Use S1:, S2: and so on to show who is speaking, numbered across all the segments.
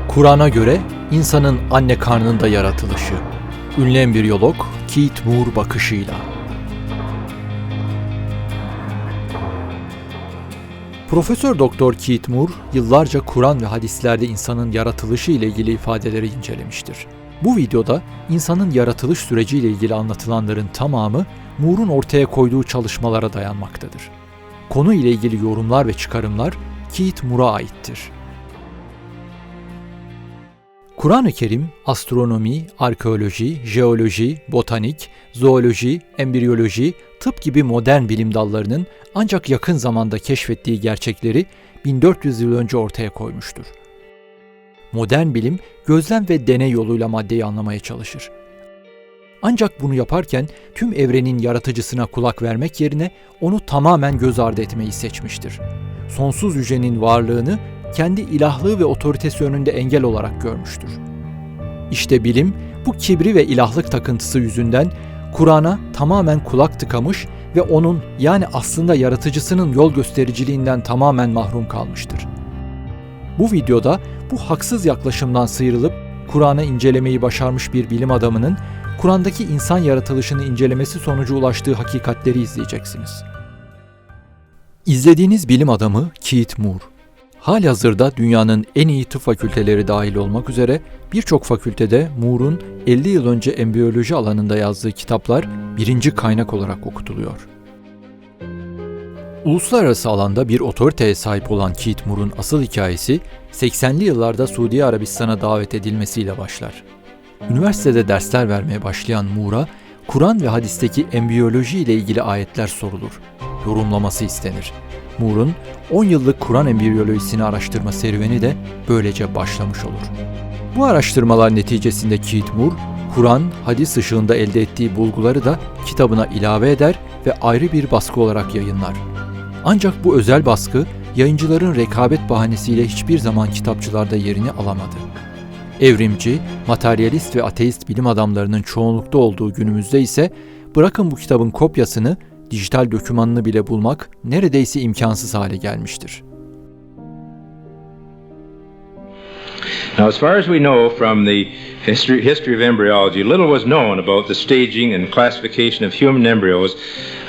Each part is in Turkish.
S1: Kur'an'a göre insanın anne karnında yaratılışı. Ünlü embriyolog Keith Moore bakışıyla. Profesör Doktor Keith Moore yıllarca Kur'an ve hadislerde insanın yaratılışı ile ilgili ifadeleri incelemiştir. Bu videoda insanın yaratılış süreciyle ilgili anlatılanların tamamı Moore'un ortaya koyduğu çalışmalara dayanmaktadır. Konu ile ilgili yorumlar ve çıkarımlar Keith Moore'a aittir. Kur'an-ı Kerim, astronomi, arkeoloji, jeoloji, botanik, zooloji, embriyoloji, tıp gibi modern bilim dallarının ancak yakın zamanda keşfettiği gerçekleri 1400 yıl önce ortaya koymuştur. Modern bilim, gözlem ve deney yoluyla maddeyi anlamaya çalışır. Ancak bunu yaparken tüm evrenin yaratıcısına kulak vermek yerine onu tamamen göz ardı etmeyi seçmiştir. Sonsuz yücenin varlığını kendi ilahlığı ve otoritesi önünde engel olarak görmüştür. İşte bilim, bu kibri ve ilahlık takıntısı yüzünden Kur'an'a tamamen kulak tıkamış ve onun, yani aslında yaratıcısının yol göstericiliğinden tamamen mahrum kalmıştır. Bu videoda bu haksız yaklaşımdan sıyrılıp Kur'an'ı incelemeyi başarmış bir bilim adamının Kur'an'daki insan yaratılışını incelemesi sonucu ulaştığı hakikatleri izleyeceksiniz. İzlediğiniz bilim adamı Keith Moore. Halihazırda dünyanın en iyi tıp fakülteleri dahil olmak üzere birçok fakültede Moore'un 50 yıl önce embriyoloji alanında yazdığı kitaplar birinci kaynak olarak okutuluyor. Uluslararası alanda bir otoriteye sahip olan Keith Moore'un asıl hikayesi 80'li yıllarda Suudi Arabistan'a davet edilmesiyle başlar. Üniversitede dersler vermeye başlayan Moore'a Kur'an ve hadisteki embriyoloji ile ilgili ayetler sorulur. Yorumlaması istenir. Moore'un 10 yıllık Kur'an embriyolojisini araştırma serüveni de böylece başlamış olur. Bu araştırmalar neticesinde Keith Moore, Kur'an, hadis ışığında elde ettiği bulguları da kitabına ilave eder ve ayrı bir baskı olarak yayınlar. Ancak bu özel baskı, yayıncıların rekabet bahanesiyle hiçbir zaman kitapçılarda yerini alamadı. Evrimci, materyalist ve ateist bilim adamlarının çoğunlukta olduğu günümüzde ise bırakın bu kitabın kopyasını, dijital dokümanını bile bulmak neredeyse imkansız hale gelmiştir.
S2: Now, as far as we know from the history of embryology, little was known about the staging and classification of human embryos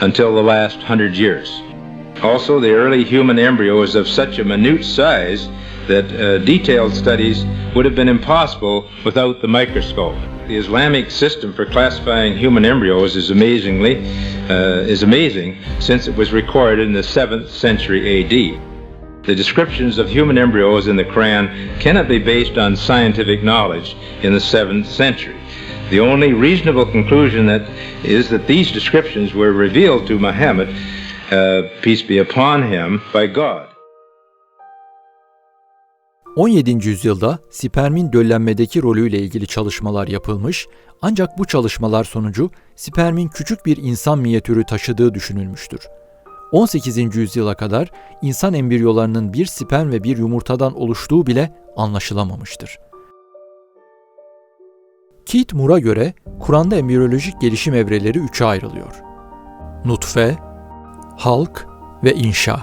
S2: until the last 100 years. Also, the early human embryo is of such a minute size that detailed studies would have been impossible without the microscope. The Islamic system for classifying human embryos is amazing since it was recorded in the 7th century AD. The descriptions of human embryos in the Quran cannot be based on scientific knowledge in the 7th century. The only reasonable conclusion is that these descriptions were revealed to Muhammad, peace be upon him, by God.
S1: 17. yüzyılda spermin döllenmedeki rolüyle ilgili çalışmalar yapılmış, ancak bu çalışmalar sonucu spermin küçük bir insan minyatürü taşıdığı düşünülmüştür. 18. yüzyıla kadar insan embriyolarının bir sperm ve bir yumurtadan oluştuğu bile anlaşılamamıştır. Keith Moore'a göre Kur'an'da embriyolojik gelişim evreleri 3'e ayrılıyor. Nutfe, halk ve inşa.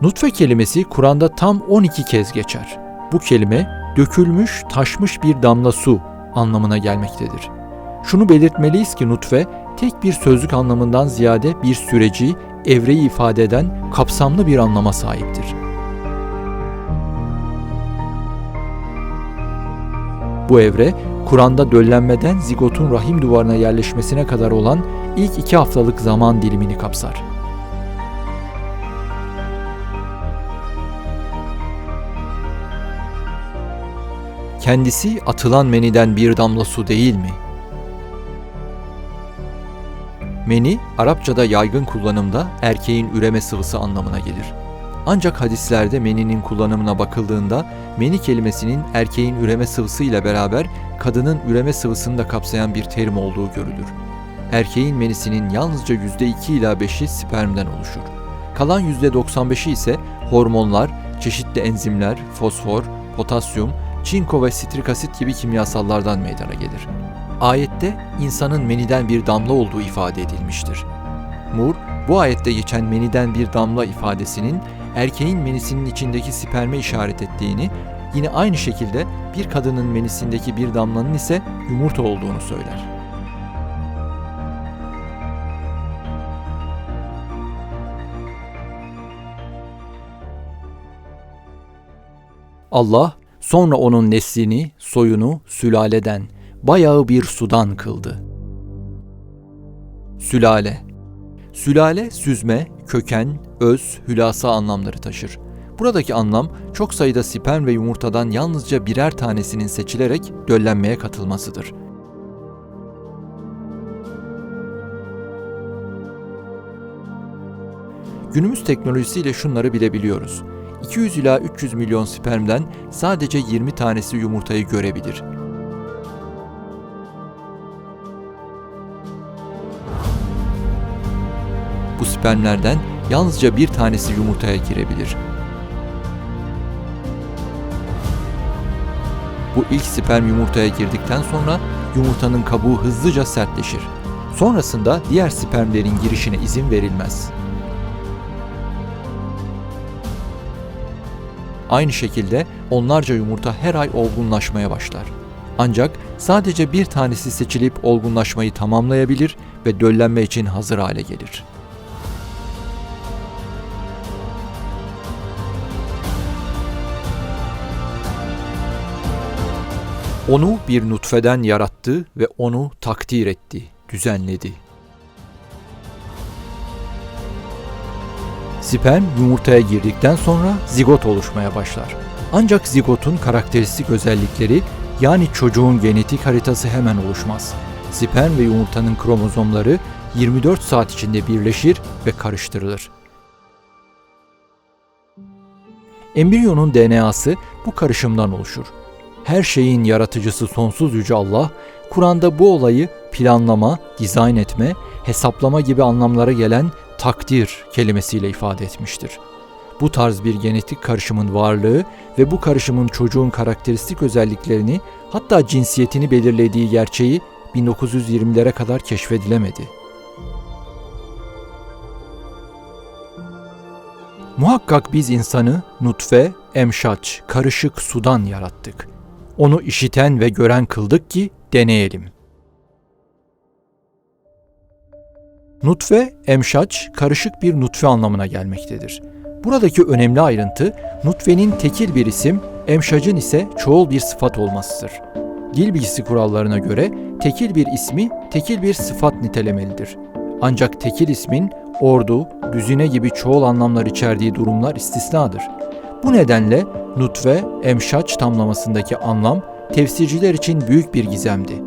S1: Nutfe kelimesi Kur'an'da tam 12 kez geçer. Bu kelime dökülmüş, taşmış bir damla su anlamına gelmektedir. Şunu belirtmeliyiz ki nutfe tek bir sözlük anlamından ziyade bir süreci, evreyi ifade eden kapsamlı bir anlama sahiptir. Bu evre, Kur'an'da döllenmeden zigotun rahim duvarına yerleşmesine kadar olan ilk 2 haftalık zaman dilimini kapsar. Kendisi atılan meniden bir damla su değil mi? Meni, Arapçada yaygın kullanımda erkeğin üreme sıvısı anlamına gelir. Ancak hadislerde meninin kullanımına bakıldığında meni kelimesinin erkeğin üreme sıvısı ile beraber kadının üreme sıvısını da kapsayan bir terim olduğu görülür. Erkeğin menisinin yalnızca %2 ila 5'i spermden oluşur. Kalan %95'i ise hormonlar, çeşitli enzimler, fosfor, potasyum, çinko ve sitrik asit gibi kimyasallardan meydana gelir. Ayette insanın meniden bir damla olduğu ifade edilmiştir. Moore, Bu ayette geçen meniden bir damla ifadesinin erkeğin menisinin içindeki sperme işaret ettiğini, yine aynı şekilde bir kadının menisindeki bir damlanın ise yumurta olduğunu söyler. Allah sonra onun neslini, soyunu sülaleden, bayağı bir sudan kıldı. Sülale. Sülale, süzme, köken, öz, hülasa anlamları taşır. Buradaki anlam, çok sayıda sperm ve yumurtadan yalnızca birer tanesinin seçilerek döllenmeye katılmasıdır. Günümüz teknolojisiyle şunları bilebiliyoruz. 200 ila 300 milyon spermden sadece 20 tanesi yumurtayı görebilir. Bu spermlerden yalnızca bir tanesi yumurtaya girebilir. Bu ilk sperm yumurtaya girdikten sonra yumurtanın kabuğu hızlıca sertleşir. Sonrasında diğer spermlerin girişine izin verilmez. Aynı şekilde onlarca yumurta her ay olgunlaşmaya başlar. Ancak sadece bir tanesi seçilip olgunlaşmayı tamamlayabilir ve döllenme için hazır hale gelir. Onu bir nutfeden yarattı ve onu takdir etti, düzenledi. Sperm yumurtaya girdikten sonra zigot oluşmaya başlar. Ancak zigotun karakteristik özellikleri, yani çocuğun genetik haritası hemen oluşmaz. Sperm ve yumurtanın kromozomları 24 saat içinde birleşir ve karıştırılır. Embriyonun DNA'sı bu karışımdan oluşur. Her şeyin yaratıcısı sonsuz yüce Allah, Kur'an'da bu olayı planlama, dizayn etme, hesaplama gibi anlamlara gelen takdir kelimesiyle ifade etmiştir. Bu tarz bir genetik karışımın varlığı ve bu karışımın çocuğun karakteristik özelliklerini, hatta cinsiyetini belirlediği gerçeği 1920'lere kadar keşfedilemedi. Muhakkak biz insanı nutfe, emşaç, karışık sudan yarattık. Onu işiten ve gören kıldık ki deneyelim. Nutfe, emşaç, karışık bir nutfe anlamına gelmektedir. Buradaki önemli ayrıntı, nutfenin tekil bir isim, emşacın ise çoğul bir sıfat olmasıdır. Dil bilgisi kurallarına göre tekil bir ismi tekil bir sıfat nitelemelidir. Ancak tekil ismin ordu, düzine gibi çoğul anlamlar içerdiği durumlar istisnadır. Bu nedenle nutfe, emşaç tamlamasındaki anlam tefsirciler için büyük bir gizemdi.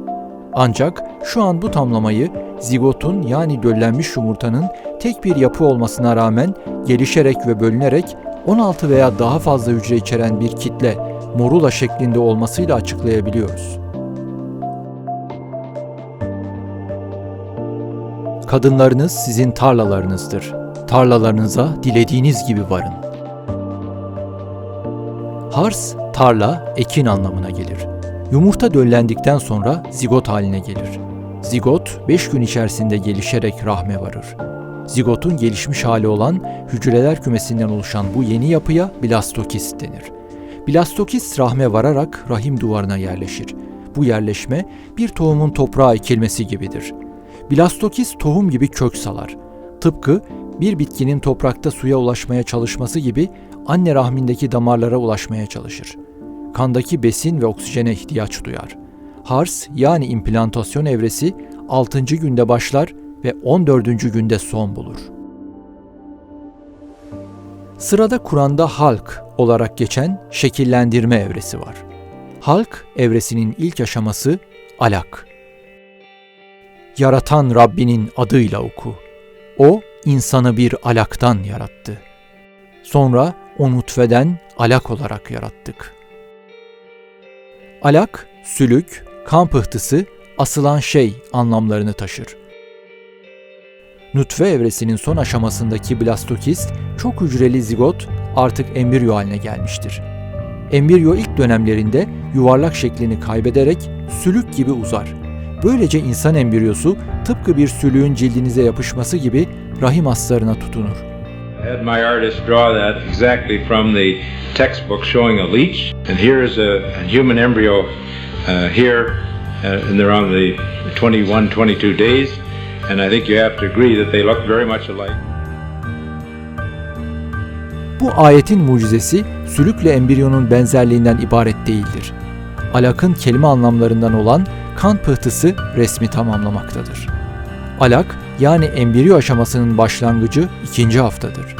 S1: Ancak şu an bu tamlamayı zigotun, yani döllenmiş yumurtanın tek bir yapı olmasına rağmen gelişerek ve bölünerek 16 veya daha fazla hücre içeren bir kitle morula şeklinde olmasıyla açıklayabiliyoruz. Kadınlarınız sizin tarlalarınızdır. Tarlalarınıza dilediğiniz gibi varın. Hars, tarla, ekin anlamına gelir. Yumurta döllendikten sonra zigot haline gelir. Zigot 5 gün içerisinde gelişerek rahme varır. Zigotun gelişmiş hali olan hücreler kümesinden oluşan bu yeni yapıya blastokist denir. Blastokist rahme vararak rahim duvarına yerleşir. Bu yerleşme bir tohumun toprağa ekilmesi gibidir. Blastokist tohum gibi kök salar. Tıpkı bir bitkinin toprakta suya ulaşmaya çalışması gibi anne rahmindeki damarlara ulaşmaya çalışır. Kandaki besin ve oksijene ihtiyaç duyar. Hars, yani implantasyon evresi 6. günde başlar ve 14. günde son bulur. Sırada Kur'an'da halk olarak geçen şekillendirme evresi var. Halk evresinin ilk aşaması alak. Yaratan Rabbinin adıyla oku. O, insanı bir alaktan yarattı. Sonra o nutfeden alak olarak yarattık. Alak, sülük, kan pıhtısı, asılan şey anlamlarını taşır. Nutfe evresinin son aşamasındaki blastokist, çok hücreli zigot artık embriyo haline gelmiştir. Embriyo ilk dönemlerinde yuvarlak şeklini kaybederek sülük gibi uzar. Böylece insan embriyosu tıpkı bir sülüğün cildinize yapışması gibi rahim astarına tutunur.
S2: I had my artist draw that exactly from the textbook showing a leech, and here is a human embryo here, and they're on the 21-22 days, and I think you have to agree that they look very much alike.
S1: Bu ayetin mucizesi sülükle embriyonun benzerliğinden ibaret değildir. Alakın kelime anlamlarından olan kan pıhtısı resmi tamamlamaktadır. Alak yani embriyo aşamasının başlangıcı 2. haftadır.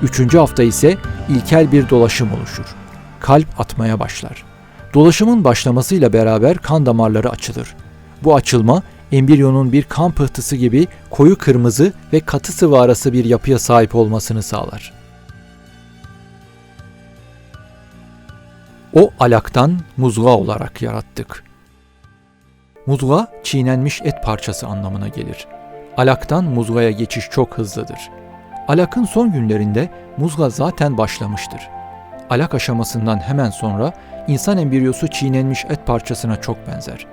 S1: 3. hafta ise ilkel bir dolaşım oluşur. Kalp atmaya başlar. Dolaşımın başlamasıyla beraber kan damarları açılır. Bu açılma embriyonun bir kan pıhtısı gibi koyu kırmızı ve katı sıvı arası bir yapıya sahip olmasını sağlar. O alaktan muzga olarak yarattık. Muzga, çiğnenmiş et parçası anlamına gelir. Alaktan muzgaya geçiş çok hızlıdır. Alakın son günlerinde muzga zaten başlamıştır. Alak aşamasından hemen sonra insan embriyosu çiğnenmiş et parçasına çok benzer.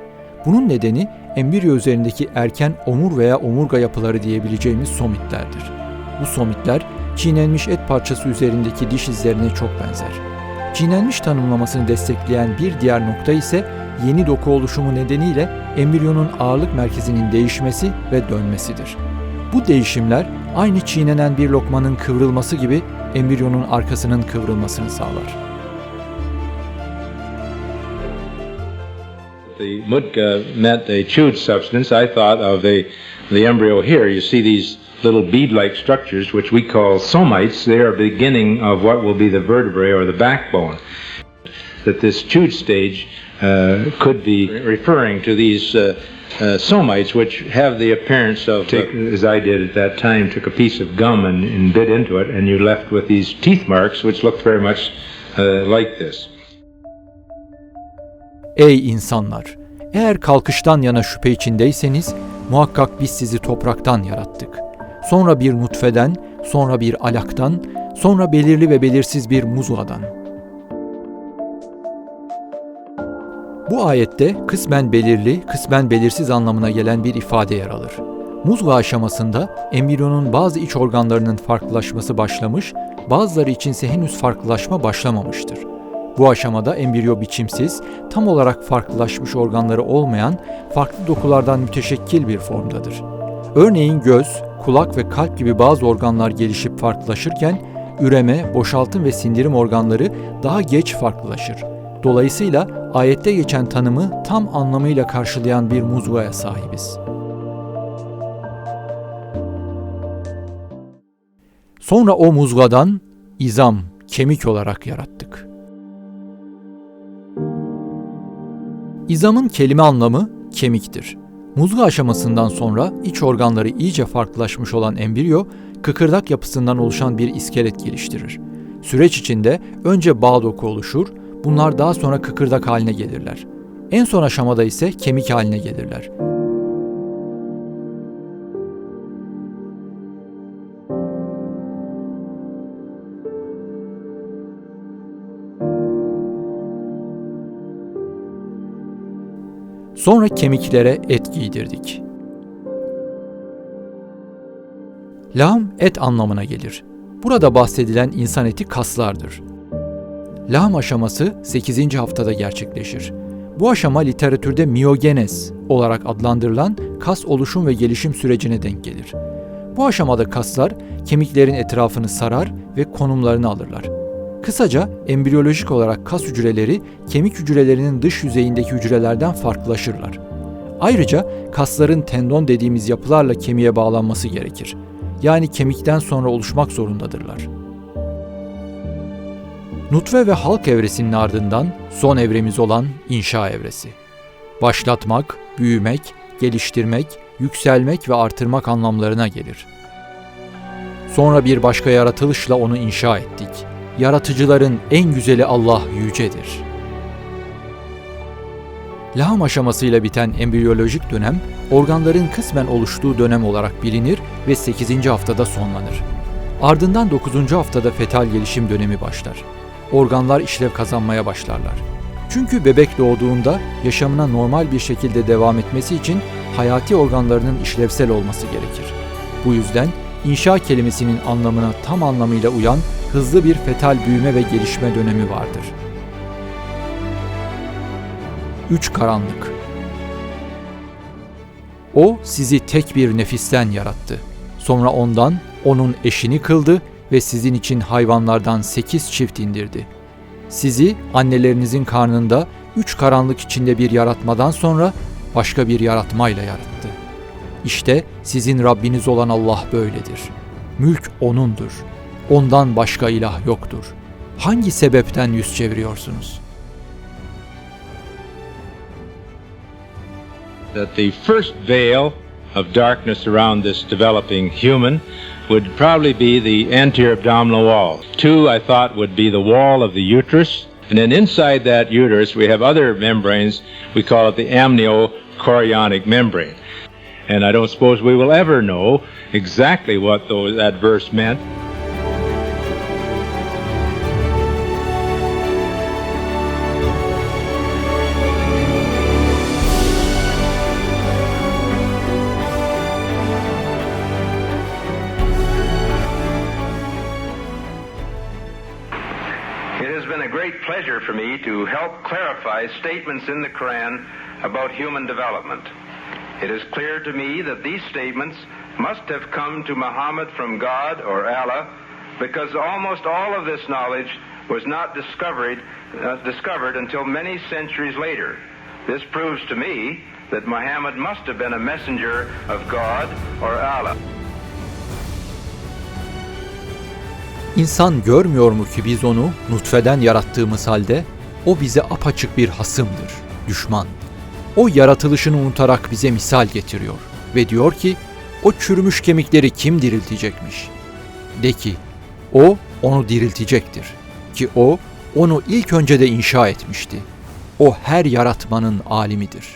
S1: Bunun nedeni embriyo üzerindeki erken omur veya omurga yapıları diyebileceğimiz somitlerdir. Bu somitler çiğnenmiş et parçası üzerindeki diş izlerine çok benzer. Çiğnenmiş tanımlamasını destekleyen bir diğer nokta ise yeni doku oluşumu nedeniyle embriyonun ağırlık merkezinin değişmesi ve dönmesidir. Bu değişimler aynı çiğnenen bir lokmanın kıvrılması gibi embriyonun arkasının kıvrılmasını sağlar.
S2: The mudga meant a chewed substance. I thought of the embryo here. You see these little bead-like structures, which we call somites. They are beginning of what will be the vertebrae or the backbone. That this chewed stage could be referring to these somites, which have the appearance of, as I did at that time, took a piece of gum and bit into it, and you're left with these teeth marks, which look very much like this.
S1: Ey insanlar! Eğer kalkıştan yana şüphe içindeyseniz, muhakkak biz sizi topraktan yarattık. Sonra bir nutfeden, sonra bir alaktan, sonra belirli ve belirsiz bir muzgadan. Bu ayette kısmen belirli, kısmen belirsiz anlamına gelen bir ifade yer alır. Muzga aşamasında embriyonun bazı iç organlarının farklılaşması başlamış, bazıları içinse henüz farklılaşma başlamamıştır. Bu aşamada embriyo biçimsiz, tam olarak farklılaşmış organları olmayan, farklı dokulardan müteşekkil bir formdadır. Örneğin göz, kulak ve kalp gibi bazı organlar gelişip farklılaşırken, üreme, boşaltım ve sindirim organları daha geç farklılaşır. Dolayısıyla ayette geçen tanımı tam anlamıyla karşılayan bir muzgaya sahibiz. Sonra o muzgadan izam, kemik olarak yarattık. İzamın kelime anlamı kemiktir. Muzga aşamasından sonra iç organları iyice farklılaşmış olan embriyo, kıkırdak yapısından oluşan bir iskelet geliştirir. Süreç içinde önce bağ doku oluşur, bunlar daha sonra kıkırdak haline gelirler. En son aşamada ise kemik haline gelirler. Sonra kemiklere et giydirdik. Lahm et anlamına gelir. Burada bahsedilen insan eti kaslardır. Lahm aşaması 8. haftada gerçekleşir. Bu aşama literatürde miyogenez olarak adlandırılan kas oluşum ve gelişim sürecine denk gelir. Bu aşamada kaslar kemiklerin etrafını sarar ve konumlarını alırlar. Kısaca embriyolojik olarak kas hücreleri kemik hücrelerinin dış yüzeyindeki hücrelerden farklılaşırlar. Ayrıca kasların tendon dediğimiz yapılarla kemiğe bağlanması gerekir. Yani kemikten sonra oluşmak zorundadırlar. Nutfe ve halk evresinin ardından son evremiz olan inşa evresi. Başlatmak, büyümek, geliştirmek, yükselmek ve artırmak anlamlarına gelir. Sonra bir başka yaratılışla onu inşa ettik. Yaratıcıların en güzeli Allah yücedir. Lahm aşamasıyla biten embriyolojik dönem, organların kısmen oluştuğu dönem olarak bilinir ve 8. haftada sonlanır. Ardından 9. haftada fetal gelişim dönemi başlar. Organlar işlev kazanmaya başlarlar. Çünkü bebek doğduğunda yaşamına normal bir şekilde devam etmesi için hayati organlarının işlevsel olması gerekir. Bu yüzden inşa kelimesinin anlamına tam anlamıyla uyan hızlı bir fetal büyüme ve gelişme dönemi vardır. 3 karanlık. O sizi tek bir nefisten yarattı. Sonra ondan onun eşini kıldı ve sizin için hayvanlardan 8 çift indirdi. Sizi annelerinizin karnında 3 karanlık içinde bir yaratmadan sonra başka bir yaratmayla yarattı. İşte sizin Rabbiniz olan Allah böyledir. Mülk O'nundur. Ondan başka ilah yoktur. Hangi sebepten yüz çeviriyorsunuz?
S2: That the first veil of darkness around this developing human would probably be the anterior abdominal wall. 2, I thought, would be the wall of the uterus. And then inside that uterus, we have other membranes. We call it the amniochorionic membrane. And I don't suppose we will ever know exactly what that verse meant.
S3: It has been a great pleasure for me to help clarify statements in the Quran about human development. It is clear to me that these statements must have come to Muhammad from God or Allah, because almost all of this knowledge was not discovered until many centuries later. This proves to me that Muhammad must have been a messenger of God or Allah.
S1: İnsan görmüyor mu ki biz onu nutfeden yarattığımız halde o bize apaçık bir hasımdır, düşman. O yaratılışını unutarak bize misal getiriyor ve diyor ki o çürümüş kemikleri kim diriltecekmiş? De ki o onu diriltecektir ki o onu ilk önce de inşa etmişti. O her yaratmanın alimidir.